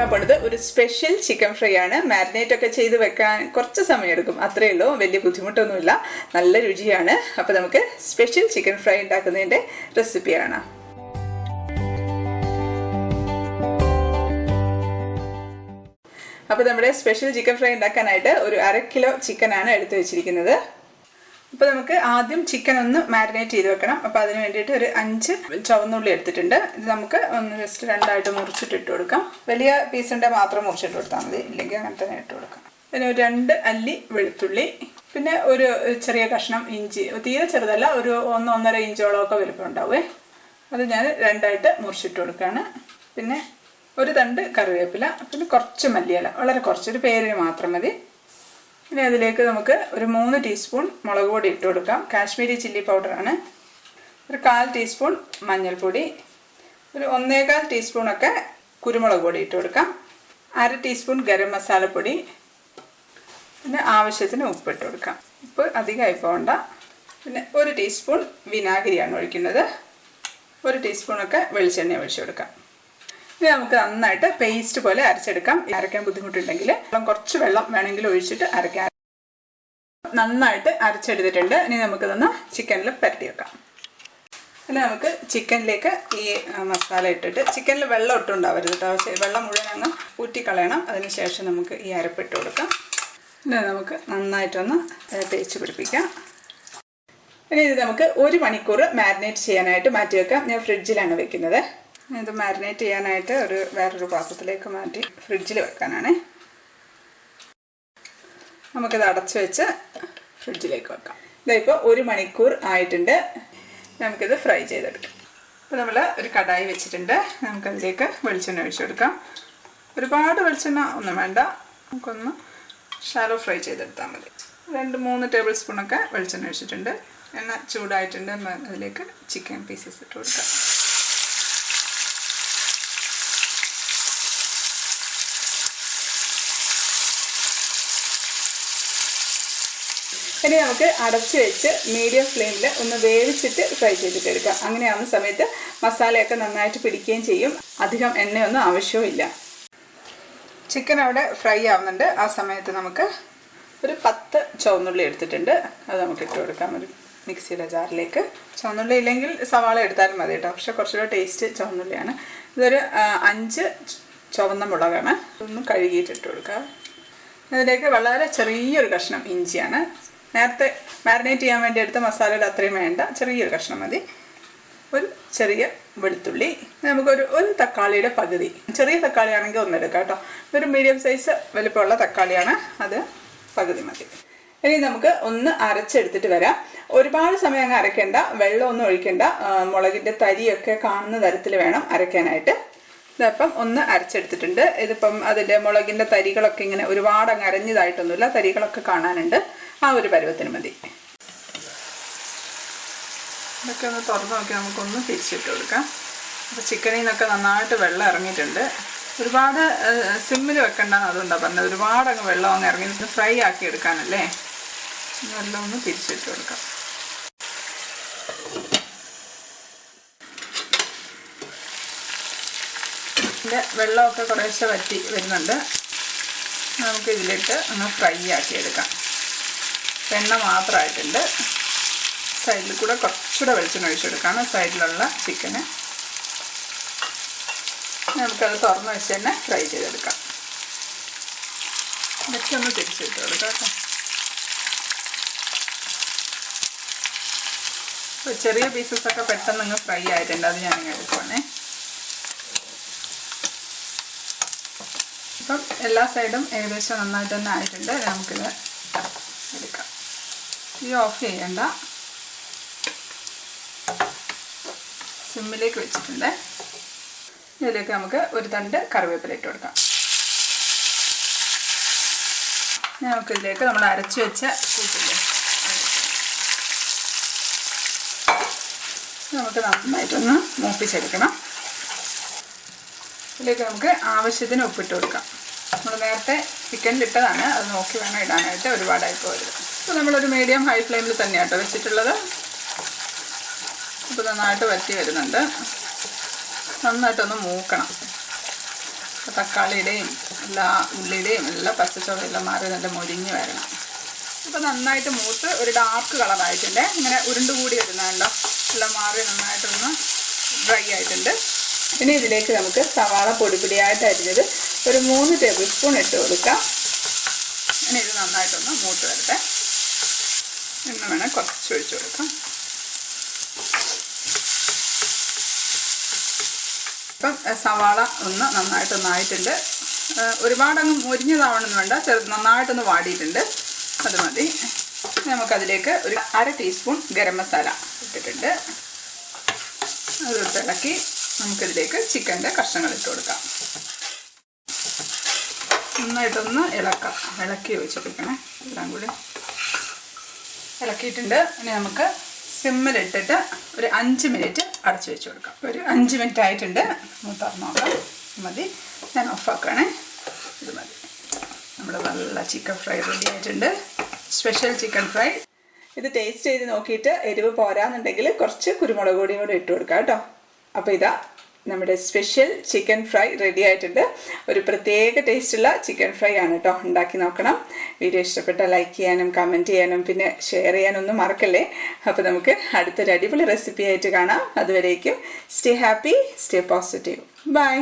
ഉണ്ടാക്കാൻ പോണത് ഒരു സ്പെഷ്യൽ ചിക്കൻ ഫ്രൈ ആണ്. മാരിനേറ്റ് ഒക്കെ ചെയ്ത് വെക്കാൻ കുറച്ച് സമയം എടുക്കും, അത്രയേ ഉള്ളൂ, വലിയ ബുദ്ധിമുട്ടൊന്നുമില്ല, നല്ല രുചിയാണ്. അപ്പോൾ നമുക്ക് സ്പെഷ്യൽ ചിക്കൻ ഫ്രൈ ഉണ്ടാക്കുന്നതിൻ്റെ റെസിപ്പിയാണ്. അപ്പോൾ നമ്മുടെ സ്പെഷ്യൽ ചിക്കൻ ഫ്രൈ ഉണ്ടാക്കാനായിട്ട് ഒരു 1/2 കിലോ ചിക്കനാണ് എടുത്തു വെച്ചിരിക്കുന്നത്. അപ്പോൾ നമുക്ക് ആദ്യം ചിക്കൻ ഒന്ന് മാരിനേറ്റ് ചെയ്ത് വെക്കണം. അപ്പോൾ അതിന് വേണ്ടിയിട്ട് ഒരു 5 ചുവന്നുള്ളി എടുത്തിട്ടുണ്ട്. ഇത് നമുക്ക് ഒന്ന് ജസ്റ്റ് 2ആയിട്ട് മുറിച്ചിട്ട് ഇട്ട് കൊടുക്കാം. വലിയ പീസിൻ്റെ മാത്രം മുറിച്ചിട്ട് കൊടുത്താൽ മതി, ഇല്ലെങ്കിൽ അങ്ങനെ തന്നെ ഇട്ട് കൊടുക്കാം. പിന്നെ ഒരു 2 അല്ലി വെളുത്തുള്ളി, പിന്നെ ഒരു ചെറിയ കഷ്ണം ഇഞ്ചി, തീരെ ചെറുതല്ല, ഒരു 1-1.5 ഇഞ്ചോളമൊക്കെ വലുപ്പം ഉണ്ടാവേ. അത് ഞാൻ 2ആയിട്ട് മുറിച്ചിട്ട് കൊടുക്കുകയാണ്. പിന്നെ ഒരു തണ്ട് കറിവേപ്പില, പിന്നെ കുറച്ച് മല്ലിയില, വളരെ കുറച്ചൊരു പേരിന് മാത്രം മതി. ഇനി അതിലേക്ക് നമുക്ക് ഒരു 3 ടീസ്പൂൺ മുളക് പൊടി ഇട്ട് കൊടുക്കാം. കാശ്മീരി ചില്ലി പൗഡറാണ്. ഒരു 1/4 ടീസ്പൂൺ മഞ്ഞൾപ്പൊടി, ഒരു 1/4 ടീസ്പൂണൊക്കെ കുരുമുളക് പൊടി ഇട്ട് കൊടുക്കാം. 1/2 ടീസ്പൂൺ ഗരം മസാലപ്പൊടി, പിന്നെ ആവശ്യത്തിന് ഉപ്പിട്ട് കൊടുക്കാം. ഉപ്പ് അധികമായി പോകണ്ട. പിന്നെ 1 ടീസ്പൂൺ വിനാഗിരിയാണ് ഒഴിക്കുന്നത്. 1 ടീസ്പൂണൊക്കെ വെളിച്ചെണ്ണ ഒഴിച്ചു കൊടുക്കാം. ഇനി നമുക്ക് നന്നായിട്ട് പേസ്റ്റ് പോലെ അരച്ചെടുക്കാം. അരയ്ക്കാൻ ബുദ്ധിമുട്ടുണ്ടെങ്കിൽ കുറച്ച് വെള്ളം വേണമെങ്കിൽ ഒഴിച്ചിട്ട് അരയ്ക്കാം. നന്നായിട്ട് അരച്ചെടുത്തിട്ടുണ്ട്. ഇനി നമുക്കിതൊന്ന് ചിക്കനിൽ പരട്ടി വെക്കാം. പിന്നെ നമുക്ക് ചിക്കനിലേക്ക് ഈ മസാല ഇട്ടിട്ട്, ചിക്കനിൽ വെള്ളം ഒട്ടും ഉണ്ടാവരുത് കേട്ടോ, വെള്ളം മുഴുവൻ അങ്ങ് ഊറ്റിക്കളയണം. അതിന് ശേഷം നമുക്ക് ഈ അരപ്പിട്ട് കൊടുക്കാം. പിന്നെ നമുക്ക് നന്നായിട്ടൊന്ന് തേച്ച് പിടിപ്പിക്കാം. ഇനി ഇത് നമുക്ക് 1 മണിക്കൂർ മാരിനേറ്റ് ചെയ്യാനായിട്ട് മാറ്റി വെക്കാം. ഞാൻ ഫ്രിഡ്ജിലാണ് വെക്കുന്നത്. ഇത് മാരിനേറ്റ് ചെയ്യാനായിട്ട് വേറൊരു പാത്രത്തിലേക്ക് മാറ്റി ഫ്രിഡ്ജിൽ വെക്കാനാണ്. നമുക്കിത് അടച്ചു വെച്ച് ഫ്രിഡ്ജിലേക്ക് വെക്കാം. ഇതിപ്പോൾ 1 മണിക്കൂർ ആയിട്ടുണ്ട്. നമുക്കിത് ഫ്രൈ ചെയ്തെടുക്കാം. അപ്പോൾ നമ്മൾ ഒരു കടായി വെച്ചിട്ടുണ്ട്. നമുക്കതിലേക്ക് വെളിച്ചെണ്ണ ഒഴിച്ചു കൊടുക്കാം. ഒരുപാട് വെളിച്ചെണ്ണ ഒന്നും വേണ്ട, നമുക്കൊന്ന് ഷാലോ ഫ്രൈ ചെയ്തെടുത്താൽ മതി. 2-3 ടേബിൾ സ്പൂണൊക്കെ വെളിച്ചെണ്ണ ഒഴിച്ചിട്ടുണ്ട്. എണ്ണ ചൂടായിട്ടുണ്ട്. അതിലേക്ക് ചിക്കൻ പീസസ് ഇട്ട് കൊടുക്കാം. ഇനി നമുക്ക് അടച്ച് വെച്ച് മീഡിയം ഫ്ലെയിമിൽ ഒന്ന് വേവിച്ചിട്ട് ഫ്രൈ ചെയ്തിട്ട് എടുക്കാം. അങ്ങനെയാവുന്ന സമയത്ത് മസാലയൊക്കെ നന്നായിട്ട് പിടിക്കുകയും ചെയ്യും. അധികം എണ്ണയൊന്നും ആവശ്യവും ഇല്ല. ചിക്കൻ അവിടെ ഫ്രൈ ആവുന്നുണ്ട്. ആ സമയത്ത് നമുക്ക് ഒരു 10 ചുവന്നുള്ളി എടുത്തിട്ടുണ്ട്. അത് നമുക്ക് ഇട്ട് കൊടുക്കാം ഒരു മിക്സിയുടെ ജാറിലേക്ക്. ചുവന്നുള്ളി ഇല്ലെങ്കിൽ സവാള എടുത്താലും മതി കേട്ടോ, പക്ഷെ കുറച്ചുകൂടെ ടേസ്റ്റ് ചുവന്നുള്ളിയാണ്. ഇതൊരു 5 ചുവന്ന മുളകാണ്. അതൊന്ന് കഴുകിയിട്ടിട്ട് കൊടുക്കാം. അതിലേക്ക് വളരെ ചെറിയൊരു കഷ്ണം ഇഞ്ചിയാണ്. നേരത്തെ മാരിനേറ്റ് ചെയ്യാൻ വേണ്ടി എടുത്ത മസാലയുടെ അത്രയും വേണ്ട, ചെറിയൊരു കഷ്ണം മതി. ഒരു ചെറിയ വെളുത്തുള്ളി. നമുക്കൊരു തക്കാളിയുടെ പകുതി, ചെറിയ തക്കാളി ആണെങ്കിൽ 1 എടുക്കാം കേട്ടോ. ഇതൊരു മീഡിയം സൈസ് വലിപ്പമുള്ള തക്കാളിയാണ്, അത് പകുതി മതി. ഇനി നമുക്ക് ഒന്ന് അരച്ചെടുത്തിട്ട് വരാം. ഒരുപാട് സമയം അങ്ങ് അരയ്ക്കേണ്ട, വെള്ളമൊന്നും ഒഴിക്കേണ്ട. മുളകിൻ്റെ തരിയൊക്കെ കാണുന്ന തരത്തിൽ വേണം അരയ്ക്കാനായിട്ട്. ഇതപ്പം ഒന്ന് അരച്ചെടുത്തിട്ടുണ്ട്. ഇതിപ്പം അതിൻ്റെ മുളകിൻ്റെ തരികളൊക്കെ ഇങ്ങനെ ഒരുപാട് അങ്ങ് അരഞ്ഞതായിട്ടൊന്നുമില്ല, തരികളൊക്കെ കാണാനുണ്ട്. ആ ഒരു പരുവത്തിന് മതി. ഇതൊക്കെ ഒന്ന് തുറന്ന് നോക്കി നമുക്കൊന്ന് തിരിച്ചിട്ട് കൊടുക്കാം. അപ്പോൾ ചിക്കനിൽ നിന്നൊക്കെ നന്നായിട്ട് വെള്ളം ഇറങ്ങിയിട്ടുണ്ട്. ഒരുപാട് സിമ്മിൽ വെക്കണ്ടെന്ന് അതുകൊണ്ടാണ് പറഞ്ഞത്. ഒരുപാട് അങ്ങ് വെള്ളം അങ്ങ് ഇറങ്ങി ഫ്രൈ ആക്കി എടുക്കാനല്ലേ. വെള്ളം ഒന്ന് തിരിച്ചിട്ട് കൊടുക്കാം. ഇതിൻ്റെ വെള്ളമൊക്കെ കുറേശ്ശെ വറ്റി വരുന്നുണ്ട്. നമുക്ക് ഇതിലിട്ട് ഒന്ന് ഫ്രൈ ആക്കി എടുക്കാം. എണ്ണ മാത്രമായിട്ടുണ്ട്. സൈഡിൽ കൂടെ കുറച്ചുകൂടെ വെളിച്ചെണ്ണ ഒഴിച്ചെടുക്കാണ് സൈഡിലുള്ള ചിക്കന്. നമുക്കത് തുറന്ന് വെച്ച് തന്നെ ഫ്രൈ ചെയ്തെടുക്കാം. ഇതൊക്കെ ഒന്ന് തിരിച്ചിട്ട് കൊടുക്കാം കേട്ടോ. അപ്പോൾ ചെറിയ പീസസൊക്കെ പെട്ടെന്ന് അങ്ങ് ഫ്രൈ ആയിട്ടുണ്ട്. അത് ഞാനിങ്ങനെ എടുക്കുവാണേ. അപ്പം എല്ലാ സൈഡും ഏകദേശം നന്നായിട്ട് തന്നെ ആയിട്ടുണ്ട്. നമുക്കിത് എടുക്കാം. ഇത് ഓഫ് ചെയ്യണ്ട, സിമ്മിലേക്ക് വെച്ചിട്ടുണ്ട്. ഇതിലേക്ക് നമുക്ക് ഒരു തണ്ട് കറിവേപ്പില ഇട്ട് കൊടുക്കാം. നമുക്കിതിലേക്ക് നമ്മൾ അരച്ച് വെച്ച കൂട്ടില്ലേ, നമുക്ക് നന്നായിട്ടൊന്ന് മൂപ്പിച്ചെടുക്കണം. ഇതിലേക്ക് നമുക്ക് ആവശ്യത്തിന് ഉപ്പിട്ട് കൊടുക്കാം. നമ്മൾ നേരത്തെ ചിക്കനിലിട്ടതാണ്, അത് നോക്കി വേണം ഇടാനായിട്ട്, ഒരുപാടായി പോകരുത്. അപ്പോൾ നമ്മളൊരു മീഡിയം ഹൈ ഫ്ലെയിമിൽ തന്നെയാണ് കേട്ടോ വെച്ചിട്ടുള്ളത്. അപ്പോൾ നന്നായിട്ട് വറ്റി വരുന്നുണ്ട്. നന്നായിട്ടൊന്ന് മൂക്കണം. തക്കാളിയുടെയും എല്ലാ ഉള്ളിയുടെയും എല്ലാ പച്ചച്ചോളയെല്ലാം മാറി നല്ല മൊരിഞ്ഞ് വരണം. അപ്പോൾ നന്നായിട്ട് മൂത്ത് ഒരു ഡാർക്ക് കളറായിട്ടുണ്ട്. ഇങ്ങനെ ഉരുണ്ടുകൂടി വരുന്നുണ്ടോ, എല്ലാം മാറി നന്നായിട്ടൊന്ന് ഡ്രൈ ആയിട്ടുണ്ട്. ഇനി ഇതിലേക്ക് നമുക്ക് സവാള പൊടിയായിട്ട് അരിഞ്ഞത് ഒരു 3 ടേബിൾ സ്പൂൺ ഇട്ട് കൊടുക്കാം. ഇനി ഇത് നന്നായിട്ടൊന്ന് മൂത്ത് വരട്ടെ. ഇന്ന് വേണം കുറച്ച് ഒഴിച്ച് കൊടുക്കാം. ഇപ്പം സവാള ഒന്ന് നന്നായിട്ടൊന്നായിട്ടുണ്ട്. ഒരുപാടങ്ങ് മുരിഞ്ഞതാവണമെന്ന് വേണ്ട, നന്നായിട്ടൊന്ന് വാടിയിട്ടുണ്ട്, അത് മതി. നമുക്കതിലേക്ക് ഒരു 1/2 ടീസ്പൂൺ ഗരം മസാല ഇട്ടിട്ടുണ്ട്. അത് ഇളക്കി നമുക്കിതിലേക്ക് ചിക്കൻ്റെ കഷ്ണങ്ങൾ ഇട്ട് കൊടുക്കാം. നന്നായിട്ടൊന്ന് ഇളക്കി വെച്ച് കൊടുക്കണേ. എല്ലാം കൂടി ഇളക്കിയിട്ടുണ്ട്. ഇനി നമുക്ക് സിമ്മിലിട്ടിട്ട് ഒരു 5 മിനിറ്റ് അടച്ചു വെച്ച് കൊടുക്കാം. ഒരു 5 മിനിറ്റ് ആയിട്ടുണ്ട്. നമുക്ക് തുറന്ന് നോക്കാം. മതി, ഞാൻ ഓഫാക്കണേ. ഇത് മതി. നമ്മുടെ നല്ല ചിക്കൻ ഫ്രൈ റെഡി ആയിട്ടുണ്ട്. Special chicken fry. ഇത് ടേസ്റ്റ് ചെയ്ത് നോക്കിയിട്ട് എരിവ് പോരാന്നുണ്ടെങ്കിൽ കുറച്ച് കുരുമുളക് പൊടിയും കൂടെ ഇട്ട് കൊടുക്കാം കേട്ടോ. അപ്പോൾ ഇതാ നമ്മുടെ സ്പെഷ്യൽ ചിക്കൻ ഫ്രൈ റെഡി ആയിട്ടുണ്ട്. ഒരു പ്രത്യേക ടേസ്റ്റുള്ള ചിക്കൻ ഫ്രൈ ആണ് കേട്ടോ. ഉണ്ടാക്കി നോക്കണം. വീഡിയോ ഇഷ്ടപ്പെട്ടാൽ ലൈക്ക് ചെയ്യാനും കമൻറ്റ് ചെയ്യാനും പിന്നെ ഷെയർ ചെയ്യാനൊന്നും മറക്കല്ലേ. അപ്പോൾ നമുക്ക് അടുത്തൊരു അടിപൊളി റെസിപ്പി ആയിട്ട് കാണാം. അതുവരേക്കും stay happy, stay positive. By.